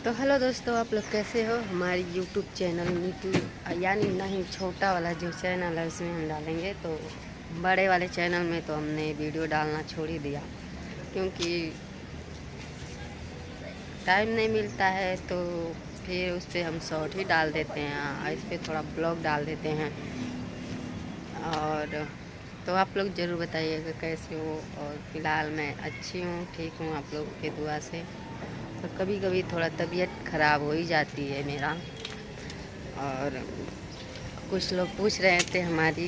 तो हेलो दोस्तों, आप लोग कैसे हो। हमारी यूट्यूब चैनल नीतू यानी नहीं छोटा वाला जो चैनल है उसमें हम डालेंगे। तो बड़े वाले चैनल में तो हमने वीडियो डालना छोड़ ही दिया, क्योंकि टाइम नहीं मिलता है। तो फिर उस पर हम शॉर्ट ही डाल देते हैं, इस पर थोड़ा ब्लॉग डाल देते हैं। और तो आप लोग ज़रूर बताइएगा कैसे हो। और फिलहाल मैं अच्छी हूँ, ठीक हूँ आप लोगों की दुआ से। तो कभी कभी थोड़ा तबीयत ख़राब हो ही जाती है मेरा। और कुछ लोग पूछ रहे थे हमारी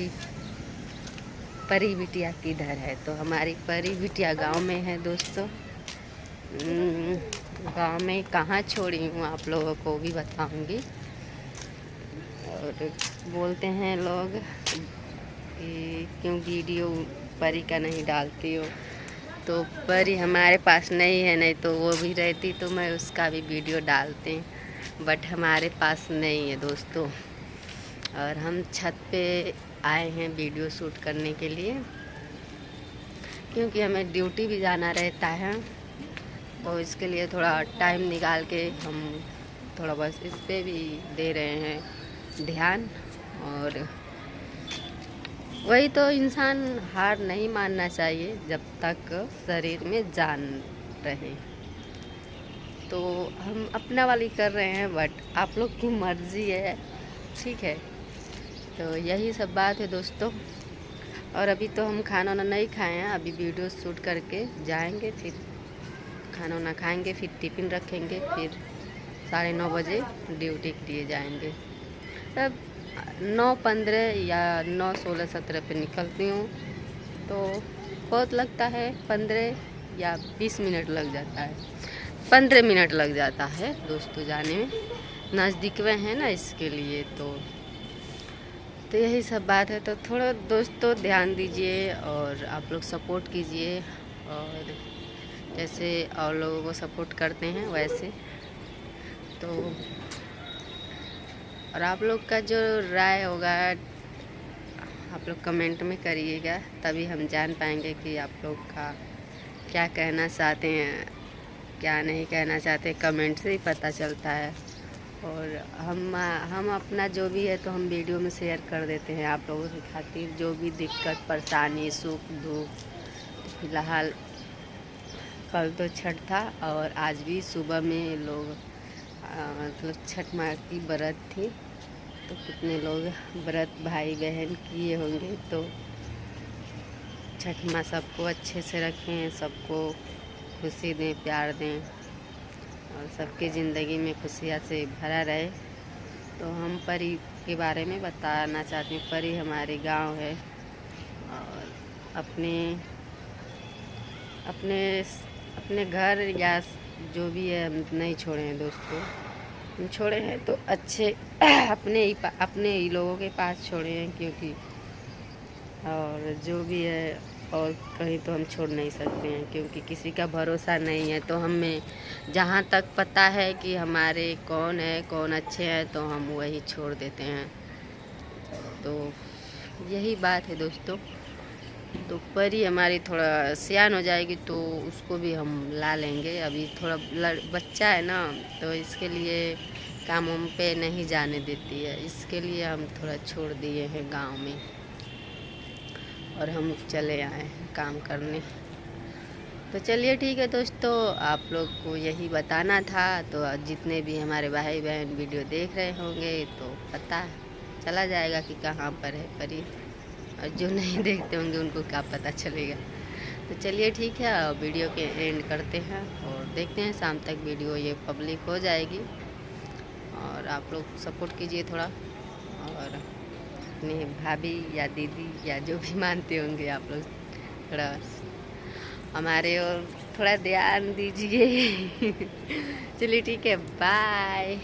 परी बिटिया किधर है। तो हमारी परी बिटिया गांव में है दोस्तों। गांव में कहाँ छोड़ी हूँ आप लोगों को भी बताऊंगी। और बोलते हैं लोग कि क्यों वीडियो परी का नहीं डालती हो। तो परी हमारे पास नहीं है, नहीं तो वो भी रहती तो मैं उसका भी वीडियो डालते, बट हमारे पास नहीं है दोस्तों। और हम छत पे आए हैं वीडियो शूट करने के लिए, क्योंकि हमें ड्यूटी भी जाना रहता है। तो इसके लिए थोड़ा टाइम निकाल के हम थोड़ा बस इस पे भी दे रहे हैं ध्यान। और वही तो, इंसान हार नहीं मानना चाहिए जब तक शरीर में जान रहे। तो हम अपना वाली कर रहे हैं, बट आप लोग की मर्ज़ी है, ठीक है। तो यही सब बात है दोस्तों। और अभी तो हम खाना वाना नहीं खाए हैं, अभी वीडियो शूट करके जाएंगे, फिर खाना वाना खाएंगे, फिर टिफ़िन रखेंगे, फिर 9:30 बजे ड्यूटी के लिए जाएंगे। तब 9:15 या 9:16, 17 पे निकलती हूँ। तो बहुत लगता है, 15 या 20 मिनट लग जाता है। 15 मिनट लग जाता है दोस्तों जाने में, नज़दीक में है ना, इसके लिए। तो यही सब बात है। तो थोड़ा दोस्तों ध्यान दीजिए और आप लोग सपोर्ट कीजिए, और जैसे और लोगों को सपोर्ट करते हैं वैसे। तो और आप लोग का जो राय होगा आप लोग कमेंट में करिएगा, तभी हम जान पाएंगे कि आप लोग का क्या कहना चाहते हैं, क्या नहीं कहना चाहते। कमेंट से ही पता चलता है। और हम अपना जो भी है तो हम वीडियो में शेयर कर देते हैं आप लोगों की खातिर, जो भी दिक्कत परेशानी सुख दुख। फिलहाल कल तो छठ था, और आज भी सुबह में लोग मतलब छठ माँ की व्रत थी। तो कितने लोग व्रत भाई बहन किए होंगे। तो छठ माँ सबको अच्छे से रखें, सबको खुशी दें, प्यार दें, और सबकी ज़िंदगी में खुशियाँ से भरा रहे। तो हम परी के बारे में बताना चाहते हैं। परी हमारे गांव है, और अपने अपने अपने घर या जो भी है हम नहीं छोड़े हैं दोस्तों। हम छोड़े हैं तो अच्छे अपने ही लोगों के पास छोड़े हैं, क्योंकि और जो भी है और कहीं तो हम छोड़ नहीं सकते हैं, क्योंकि किसी का भरोसा नहीं है। तो हमें जहाँ तक पता है कि हमारे कौन है, कौन अच्छे हैं, तो हम वही छोड़ देते हैं। तो यही बात है दोस्तों। तो परी हमारी थोड़ा सियान हो जाएगी तो उसको भी हम ला लेंगे। अभी थोड़ा बच्चा है ना, तो इसके लिए काम वाम पे नहीं जाने देती है, इसके लिए हम थोड़ा छोड़ दिए हैं गांव में, और हम चले आए हैं काम करने। तो चलिए ठीक है दोस्तों, आप लोग को यही बताना था। तो जितने भी हमारे भाई बहन वीडियो देख रहे होंगे तो पता चला जाएगा कि कहाँ पर है परी, और जो नहीं देखते होंगे उनको क्या पता चलेगा। तो चलिए ठीक है, वीडियो के एंड करते हैं, और देखते हैं शाम तक वीडियो ये पब्लिक हो जाएगी। और आप लोग सपोर्ट कीजिए थोड़ा, और अपने भाभी या दीदी या जो भी मानते होंगे आप लोग थोड़ा हमारे और थोड़ा ध्यान दीजिए। चलिए ठीक है, बाय।